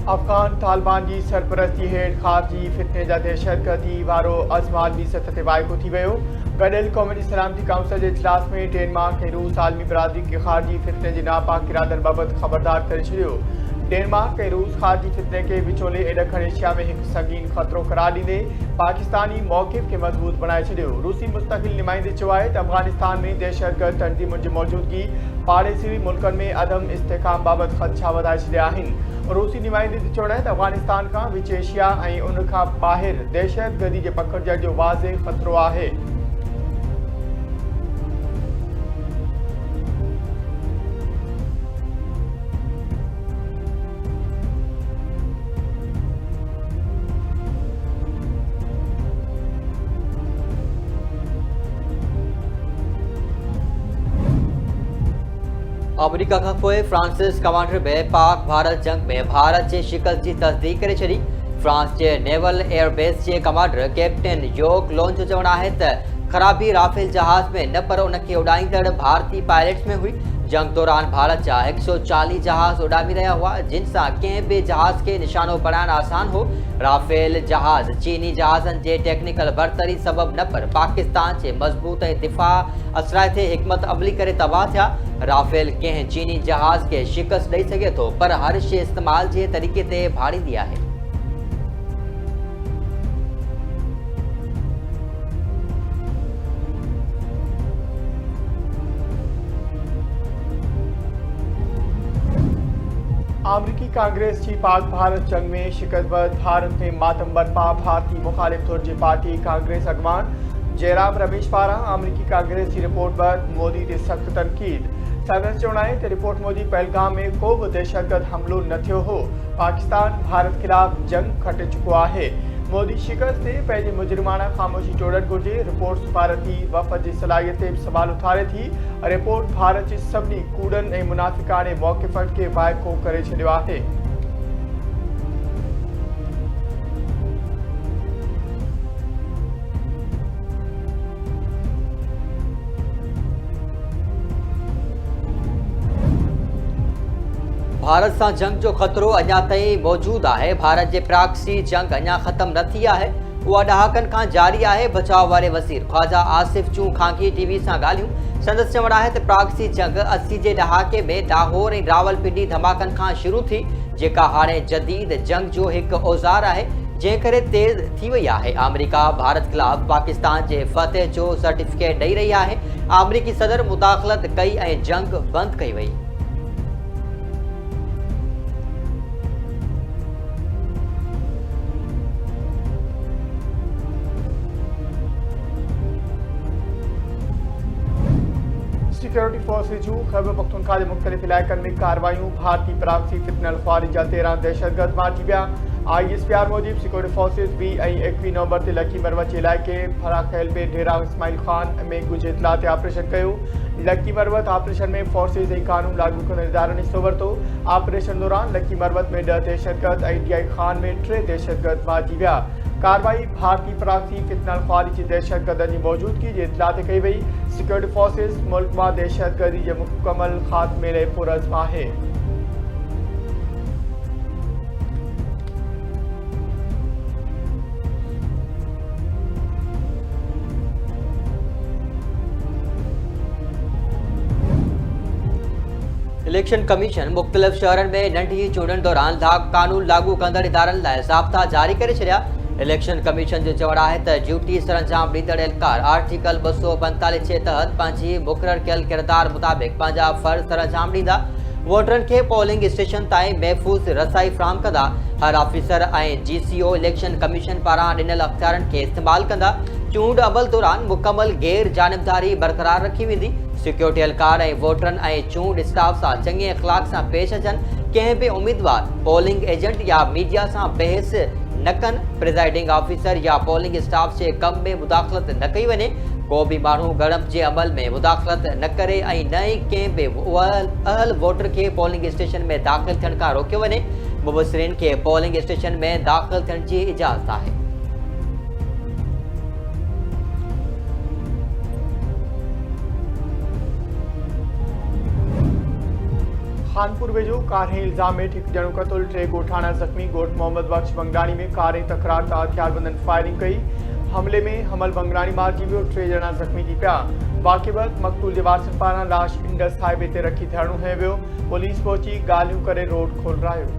अफ़गान तालिबान जी सरपरस्ती हेठि ख़ारजी फितने जा दहशतगर्दी वारो अज़्म आलमी सतह ते वाइको थी वियो। गॾियल क़ौमी सलामती काउंसिल जे इजलास में डेनमार्क ऐं रूस आलमी बिरादरी खे ख़ारजी फितने जे नापाक इरादनि बाबति ख़बरदार करे छॾियो। डेनमार्क ऐं रूस ख़ारजी फितने खे विचोले ॾखण एशिया में हिकु संगीन ख़तरो करार ॾींदे पाकिस्तानी मौक़िफ़ खे मज़बूत बणाए छॾियो। रूसी मुस्तक़िल नुमाइंदे चयो आहे त अफ़गानिस्तान में दहशतगर्द तंज़ीमुनि जी मौजूदगी पाड़ेसी मुल्कनि में अदम इस्तेहकाम बाबति ख़दशा वधाए छॾिया आहिनि। रूसी नुमाइंदे जो चवणु आहे त अफ़गानिस्तान खां विच एशिया ऐं उन खां ॿाहिरि दहशतगर्दी जे पखिड़िजण जो वाज़े ख़तरो आहे। अमेरिका का पोइ फ्रांसिस कमांडर में पाक भारत जंग में भारत के शिकस्त की तस्दीक करे छड़ी। फ्रांस के नेवल एयरबेस के कमांडर कैप्टन योक लोन जो चवण है त खराबी राफेल जहाज में न पर उनके उड़ाईंदड़ भारतीय पायलट्स में हुई। जंग दौरान भारत जा 140 जहाज उड़ामी रहा हुआ, जिनसा कंहिं भी जहाज के निशानो बनाना आसान हो। राफेल जहाज चीनी जहाजन के टेक्निकल बरतरी सबब न पर पाकिस्तान के मजबूत दिफा असरायत हिकमत अमली करे तबाह थिया। राफेल कंहिं चीनी जहाज के शिकस्त ॾेई सके तो, पर हर शे इस्तेमाल के तरीके ते भाड़ींदी है। अमरीकी कांग्रेस की पाक भारत जंग में शिकस्त बाद भारत में मातम बर्पा। भारतीय मुखालिफ तौर जी पार्टी कांग्रेस अगवान जयराम रमेश पारा अमरीकी कांग्रेस की रिपोर्ट पर मोदी ते सख्त तनकीद। संदसि चवणु आहे त रिपोर्ट मोदी पहलगाम में को भी दहशतगर्द हमलो न थियो हो। पाकिस्तान भारत खिलाफ जंग खटे चुको आहे। मोदी शिकस्त ते पंहिंजी मुजरिमाना ख़ामोशी तोड़णु घुरिजे। रिपोर्ट सफारती वफ़द जी सलाहियत ते सवाल उथारे थी। रिपोर्ट भारत जे सभिनी कूड़नि ऐं मुनाफ़िक़ाने मौक़िफ़नि खे वाइको करे छॾियो आहे। भारत से जंग जो खतरो अञा ताईं मौजूद है। भारत के प्राक्सी जंग अञा खत्म न थी है, उहा ॾहाकनि खां जारी है। बचाव वाले वज़ीर ख्वाजा आसिफ चूं खांगी टीवी से ॻाल्हियूं। संदसि चवणु आहे त प्राक्सी जंग 80 के ॾहाके में लाहौर ऐं रावलपिंडी धमाकनि खां शुरू थी, जेका हाणे जदीद जंग जो एक औज़ार है, जंहिं करे तेज़ थी वई है। अमेरिका भारत खिलाफ पाकिस्तान के फतेह जो सर्टिफिकेट ॾेई रही है। अमरीकी सदर मुदाख़लत कई ऐं जंग बंद कई वई। सिक्योरिटी फोर्सेज जूं खैबर पख्तूनख्वा के मुख्तलिफ इलाक़नि में कार्रवाइयों। भारतीय प्राक्सी फितनल ख्वारिज जा 13 दहशतगर्द मारिजी विया। ISPR मूजिब सिक्योरिटी फोर्सेज 20 ऐं 21 नवंबर ते लकी मरवत के इलाइक़े फराखेल में डेरा इस्माइल खान में कुछ इतला ते ऑपरेशन कयो। लकी मरवत ऑपरेशन में फोर्सेज ऐं कानून लागू कंदड़ इदारनि हिस्सो वरितो। ऑपरेशन दौरान लकी मरवत में 10 दहशतगर्द ऐं DI खान में 3 दहशतगर्द मारिजी विया। कार्रवाई भारतीय प्राक्सी फितनल ख्वारिज दहशतगर्दनि जी मौजूदगी जे इतला ते कई वई। सिक्योरिटी फोर्सेज मुल्क में दहशतगर्दी के मुकम्मल खात्मे लाइ पुरज़्म आहे। इलेक्शन कमीशन मुख्तलिफ शहरन में नंढी चूंडनि दौरान कानून लागू कंदड़ इदारनि लाइ ज़ाब्ता जारी करे छॾिया। इलेक्शन कमीशन जो चवणु आहे त ड्यूटी सरंजाम ॾींदड़ एहलकार आर्टिकल 245 के तहत पंहिंजी मुक़ररु कयल किरदार मुताबिक़ पंहिंजा फ़र्ज़ सरंजाम ॾींदा। वोटरनि खे पोलिंग स्टेशन ताईं महफ़ूज़ रसाई फ़राहम कंदा। हर ऑफिसर ऐं GCO इलेक्शन कमीशन पारां ॾिनल अख़्तियारनि खे इस्तेमालु कंदा। चूंड अमल दौरान मुकम्मल गैर जानबदारी बरक़रार रखी वेंदी। सिक्योरिटी एहलकार ऐं वोटरनि ऐं चूंड स्टाफ सां चङे अख़लाक सां पेश अचनि। कंहिं बि उम्मीदवार पोलिंग एजेंट या मीडिया सां बहस न कनि। प्रिज़ाइडिंग ऑफिसर या पोलिंग स्टाफ जे कम में मुदाख़लत न कई वञे। को भी माण्हू ॻणप जे अमल में मुदाख़लत न करे ऐं न ई कंहिं बि अहल वोटर के पोलिंग स्टेशन में दाख़िल थियण खां रोकियो वञे। मुबसरीन के पोलिंग स्टेशन में दाख़िल थियण जी इजाज़त आहे। खानपुर वेझो कारें इल्ज़ाम में हिकु ॼणो क़तल, 3 ॻोठाणा ज़ख़्मी। ॻोठ मोहम्मद बख्श बंगलानी में कारें तकरार तां हथियारबंदनि फायरिंग कई। हमले में हमल बंगलानी मारिजी वियो, 3 ॼणा ज़ख़्मी थी पिया। वाक़े वक़्तु मक़तूल जे वारसनि पारां लाश इंडस हाईवे ते रखी धरणो हंयो वियो। पुलिस पहुची ॻाल्हियूं करे रोड खोलरायो।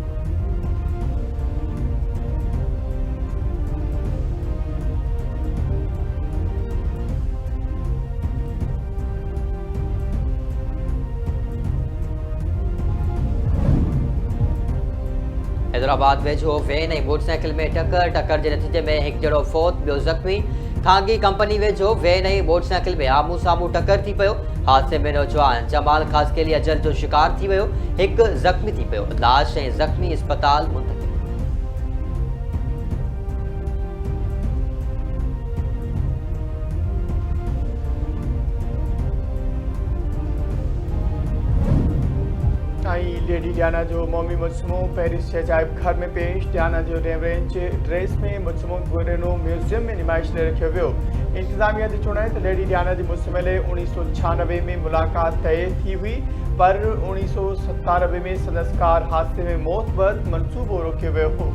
हैदराबाद वेझो वैन ऐं मोटरसाइकिल में टक्कर जे नतीजे में हिकु ॼणो फौत, ॿियो ज़ख़्मी। खांगी कंपनी वेझो वैन ऐं मोटरसाइकिल में आम्हूं साम्हूं टक्कर थी पियो। हादसे में नौजवान जमाल खासकेली अजल जो शिकार थी वियो, हिकु ज़ख़्मी थी पियो। लाश ऐं ज़ख़्मी अस्पताल मुंतक़िल। लेडी डियाना जो मोमी मुजसमो पेरिस के अजायब घर में पेश। डियाना जो रेवरेंज ड्रेस में मुजसमो गुरेनो म्यूजियम में नुमाइश लाइ रखियो वियो। इंतज़ामिया जी चुनाव त लेडी डियाना जी मुजसमे लाइ 1996 में मुलाक़ात तय थी हुई, पर 1997 में संदसि कार हादसे में मौत बैदि मंसूबो रोकियो वियो हो।